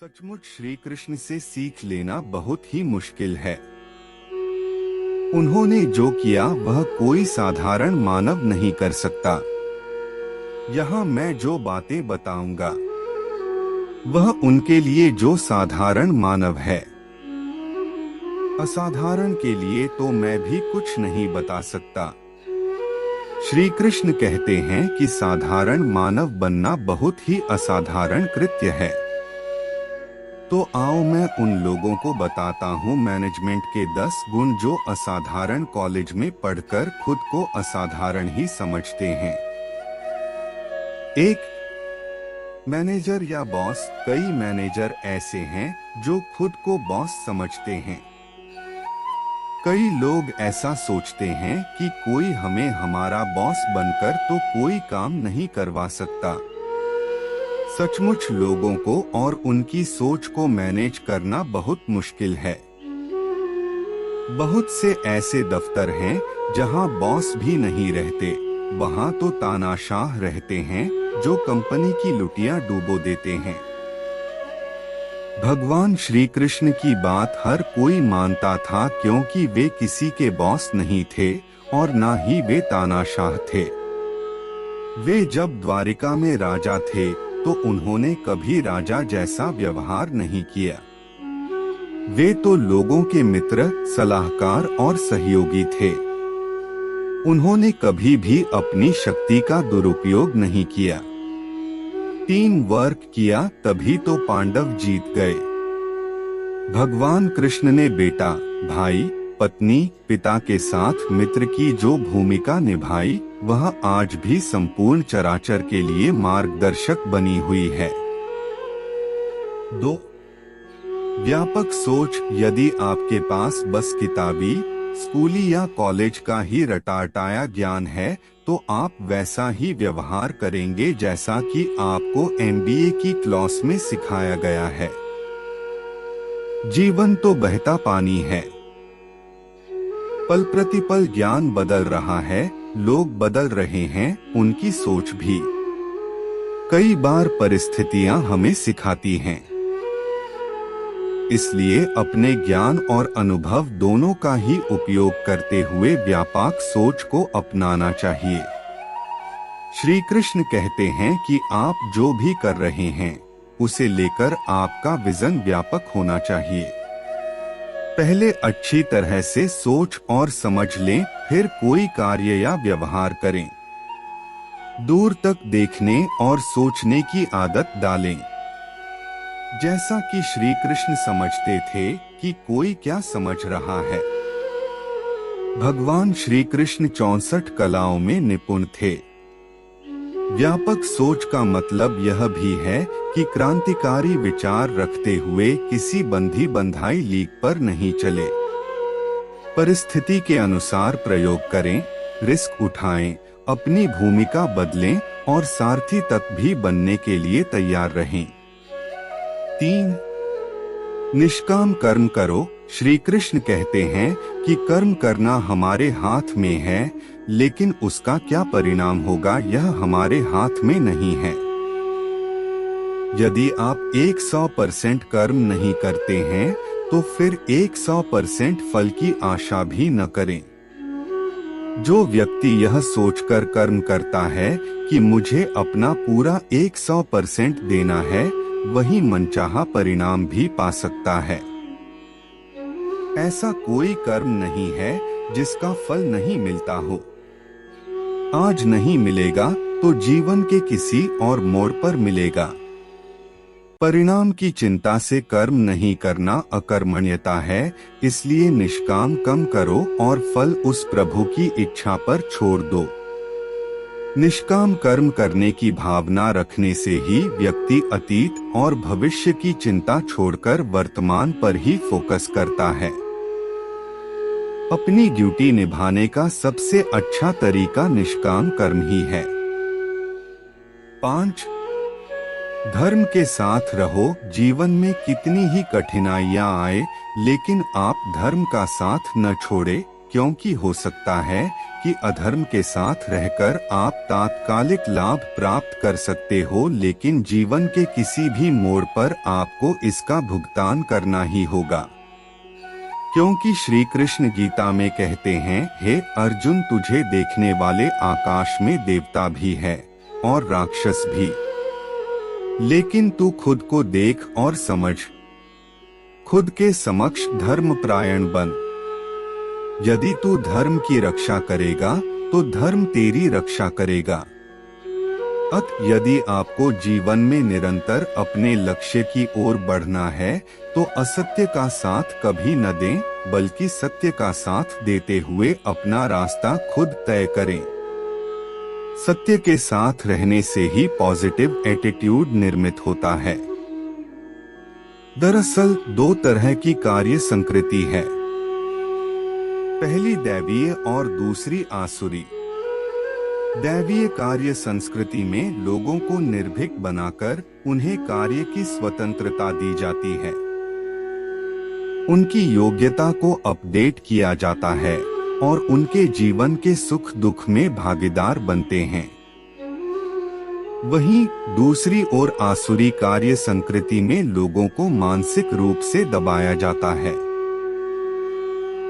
सचमुच श्री कृष्ण से सीख लेना बहुत ही मुश्किल है। उन्होंने जो किया वह कोई साधारण मानव नहीं कर सकता। यहाँ मैं जो बातें बताऊंगा वह उनके लिए जो साधारण मानव है। असाधारण के लिए तो मैं भी कुछ नहीं बता सकता। श्री कृष्ण कहते हैं कि साधारण मानव बनना बहुत ही असाधारण कृत्य है। तो आओ मैं उन लोगों को बताता हूँ मैनेजमेंट के 10 गुण जो असाधारण कॉलेज में पढ़कर खुद को असाधारण ही समझते हैं। 1. मैनेजर या बॉस। कई मैनेजर ऐसे हैं जो खुद को बॉस समझते हैं। कई लोग ऐसा सोचते हैं कि कोई हमें हमारा बॉस बनकर तो कोई काम नहीं करवा सकता। सचमुच लोगों को और उनकी सोच को मैनेज करना बहुत मुश्किल है। बहुत से ऐसे दफ्तर हैं जहां बॉस भी नहीं रहते, वहां तो तानाशाह रहते हैं जो कंपनी की लुटियां डुबो देते हैं। भगवान श्री कृष्ण की बात हर कोई मानता था क्योंकि वे किसी के बॉस नहीं थे और ना ही वे तानाशाह थे। वे जब द्वारिका में राजा थे तो उन्होंने कभी राजा जैसा व्यवहार नहीं किया। वे तो लोगों के मित्र, सलाहकार और सहयोगी थे। उन्होंने कभी भी अपनी शक्ति का दुरुपयोग नहीं किया। टीम वर्क किया तभी तो पांडव जीत गए। भगवान कृष्ण ने बेटा, भाई, पत्नी, पिता के साथ मित्र की जो भूमिका निभाई वह आज भी संपूर्ण चराचर के लिए मार्गदर्शक बनी हुई है। 2. व्यापक सोच। यदि आपके पास बस किताबी, स्कूली या कॉलेज का ही रटारटाया ज्ञान है तो आप वैसा ही व्यवहार करेंगे जैसा कि आपको MBA की क्लास में सिखाया गया है। जीवन तो बहता पानी है। पल प्रतिपल ज्ञान बदल रहा है, लोग बदल रहे हैं, उनकी सोच भी। कई बार परिस्थितियां हमें सिखाती हैं। इसलिए अपने ज्ञान और अनुभव दोनों का ही उपयोग करते हुए व्यापक सोच को अपनाना चाहिए। श्री कृष्ण कहते हैं कि आप जो भी कर रहे हैं उसे लेकर आपका विजन व्यापक होना चाहिए। पहले अच्छी तरह से सोच और समझ लें, फिर कोई कार्य या व्यवहार करें। दूर तक देखने और सोचने की आदत डालें। जैसा कि श्री कृष्ण समझते थे कि कोई क्या समझ रहा है। भगवान श्री कृष्ण 64 कलाओं में निपुण थे। व्यापक सोच का मतलब यह भी है कि क्रांतिकारी विचार रखते हुए किसी बंधी बंधाई लीक पर नहीं चले। परिस्थिति के अनुसार प्रयोग करें, रिस्क उठाएं, अपनी भूमिका बदलें और सारथी तक भी बनने के लिए तैयार रहें। 3. निष्काम कर्म करो। श्री कृष्ण कहते हैं कि कर्म करना हमारे हाथ में है, लेकिन उसका क्या परिणाम होगा यह हमारे हाथ में नहीं है। यदि आप 100% कर्म नहीं करते हैं तो फिर 100% फल की आशा भी न करें। जो व्यक्ति यह सोचकर कर्म करता है कि मुझे अपना पूरा 100% देना है, वही मनचाहा परिणाम भी पा सकता है। ऐसा कोई कर्म नहीं है जिसका फल नहीं मिलता हो। आज नहीं मिलेगा तो जीवन के किसी और मोड़ पर मिलेगा। परिणाम की चिंता से कर्म नहीं करना अकर्मण्यता है, इसलिए निष्काम कर्म करो और फल उस प्रभु की इच्छा पर छोड़ दो। निष्काम कर्म करने की भावना रखने से ही व्यक्ति अतीत और भविष्य की चिंता छोड़कर वर्तमान पर ही फोकस करता है। अपनी ड्यूटी निभाने का सबसे अच्छा तरीका निष्काम कर्म ही है। 5. धर्म के साथ रहो। जीवन में कितनी ही कठिनाइयां आए, लेकिन आप धर्म का साथ न छोड़े, क्योंकि हो सकता है कि अधर्म के साथ रहकर आप तात्कालिक लाभ प्राप्त कर सकते हो, लेकिन जीवन के किसी भी मोड़ पर आपको इसका भुगतान करना ही होगा। क्योंकि श्री कृष्ण गीता में कहते हैं, हे अर्जुन, तुझे देखने वाले आकाश में देवता भी है और राक्षस भी, लेकिन तू खुद को देख और समझ, खुद के समक्ष धर्मपरायण बन। यदि तू धर्म की रक्षा करेगा तो धर्म तेरी रक्षा करेगा। अतः यदि आपको जीवन में निरंतर अपने लक्ष्य की ओर बढ़ना है तो असत्य का साथ कभी न दें, बल्कि सत्य का साथ देते हुए अपना रास्ता खुद तय करें। सत्य के साथ रहने से ही पॉजिटिव एटीट्यूड निर्मित होता है। दरअसल दो तरह की कार्य संस्कृति है, पहली दैवीय और दूसरी आसुरी। दैवीय कार्य संस्कृति में लोगों को निर्भीक बनाकर उन्हें कार्य की स्वतंत्रता दी जाती है। उनकी योग्यता को अपडेट किया जाता है और उनके जीवन के सुख दुख में भागीदार बनते हैं। वहीं दूसरी ओर आसुरी कार्य संस्कृति में लोगों को मानसिक रूप से दबाया जाता है।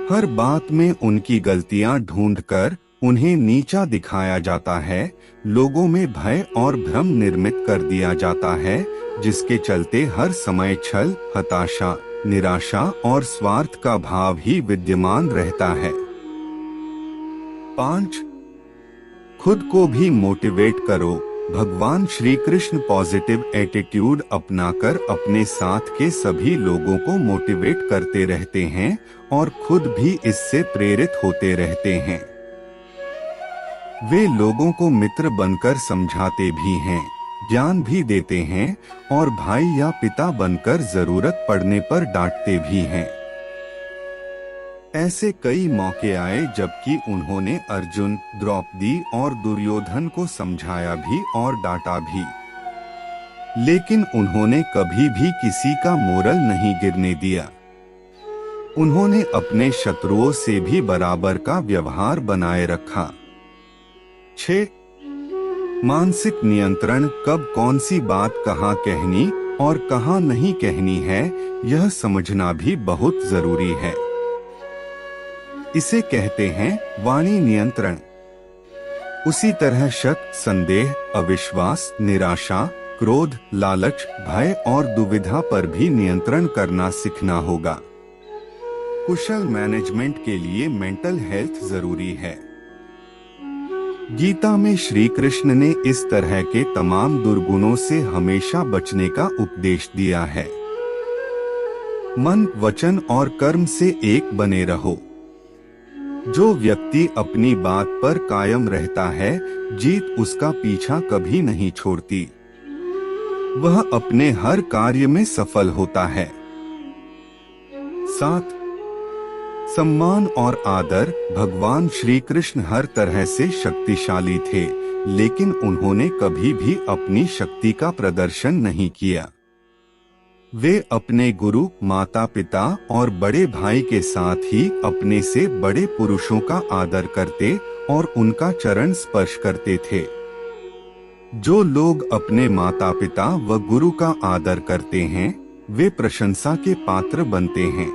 हर बात में उनकी गलतियां ढूंढकर उन्हें नीचा दिखाया जाता है, लोगों में भय और भ्रम निर्मित कर दिया जाता है, जिसके चलते हर समय छल, हताशा, निराशा और स्वार्थ का भाव ही विद्यमान रहता है। 5. खुद को भी मोटिवेट करो। भगवान श्री कृष्ण पॉजिटिव एटीट्यूड अपनाकर अपने साथ के सभी लोगों को मोटिवेट करते रहते हैं और खुद भी इससे प्रेरित होते रहते हैं। वे लोगों को मित्र बनकर समझाते भी हैं, ज्ञान भी देते हैं और भाई या पिता बनकर जरूरत पड़ने पर डांटते भी हैं। ऐसे कई मौके आए जबकि उन्होंने अर्जुन, द्रौपदी और दुर्योधन को समझाया भी और डांटा भी, लेकिन उन्होंने कभी भी किसी का मोरल नहीं गिरने दिया। उन्होंने अपने शत्रुओं से भी बराबर का व्यवहार बनाए रखा। 6. मानसिक नियंत्रण। कब कौन सी बात कहाँ कहनी और कहाँ नहीं कहनी है, यह समझना भी बहुत जरूरी है। इसे कहते हैं वाणी नियंत्रण। उसी तरह शक, संदेह, अविश्वास, निराशा, क्रोध, लालच, भय और दुविधा पर भी नियंत्रण करना सीखना होगा। कुशल मैनेजमेंट के लिए मेंटल हेल्थ जरूरी है। गीता में श्री कृष्ण ने इस तरह के तमाम दुर्गुणों से हमेशा बचने का उपदेश दिया है। मन, वचन और कर्म से एक बने रहो। जो व्यक्ति अपनी बात पर कायम रहता है, जीत उसका पीछा कभी नहीं छोड़ती। वह अपने हर कार्य में सफल होता है। 7. सम्मान और आदर। भगवान श्री कृष्ण हर तरह से शक्तिशाली थे, लेकिन उन्होंने कभी भी अपनी शक्ति का प्रदर्शन नहीं किया। वे अपने गुरु, माता पिता और बड़े भाई के साथ ही अपने से बड़े पुरुषों का आदर करते और उनका चरण स्पर्श करते थे। जो लोग अपने माता पिता व गुरु का आदर करते हैं, वे प्रशंसा के पात्र बनते हैं।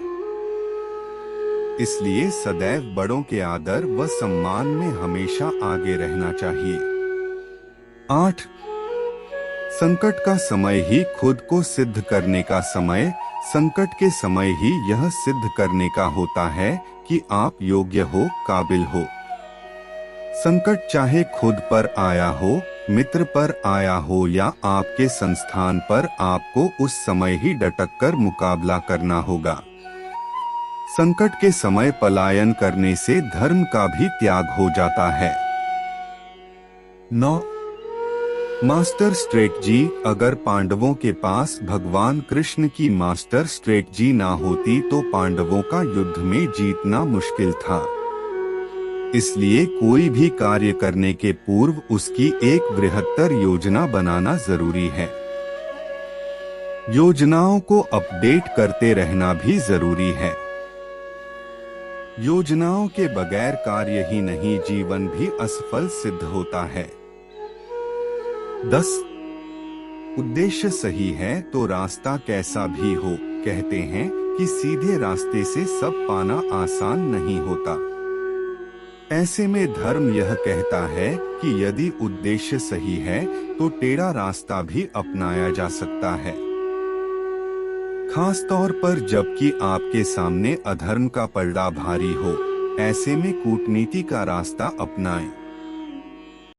इसलिए सदैव बड़ों के आदर व सम्मान में हमेशा आगे रहना चाहिए। 8. संकट का समय ही खुद को सिद्ध करने का समय। संकट के समय ही यह सिद्ध करने का होता है कि आप योग्य हो, काबिल हो। संकट चाहे खुद पर आया हो, मित्र पर आया हो या आपके संस्थान पर, आपको उस समय ही डटक कर मुकाबला करना होगा। संकट के समय पलायन करने से धर्म का भी त्याग हो जाता है। 9. Master strategy. अगर पांडवों के पास भगवान कृष्ण की मास्टर स्ट्रेटजी ना होती तो पांडवों का युद्ध में जीतना मुश्किल था। इसलिए कोई भी कार्य करने के पूर्व उसकी एक बृहत्तर योजना बनाना जरूरी है। योजनाओं को अपडेट करते रहना भी जरूरी है। योजनाओं के बगैर कार्य ही नहीं, जीवन भी असफल सिद्ध होता है। 10 उद्देश्य सही है तो रास्ता कैसा भी हो। कहते हैं कि सीधे रास्ते से सब पाना आसान नहीं होता। ऐसे में धर्म यह कहता है कि यदि उद्देश्य सही है तो टेढ़ा रास्ता भी अपनाया जा सकता है। खास तौर पर जबकि आपके सामने अधर्म का पलड़ा भारी हो, ऐसे में कूटनीति का रास्ता अपनाएं।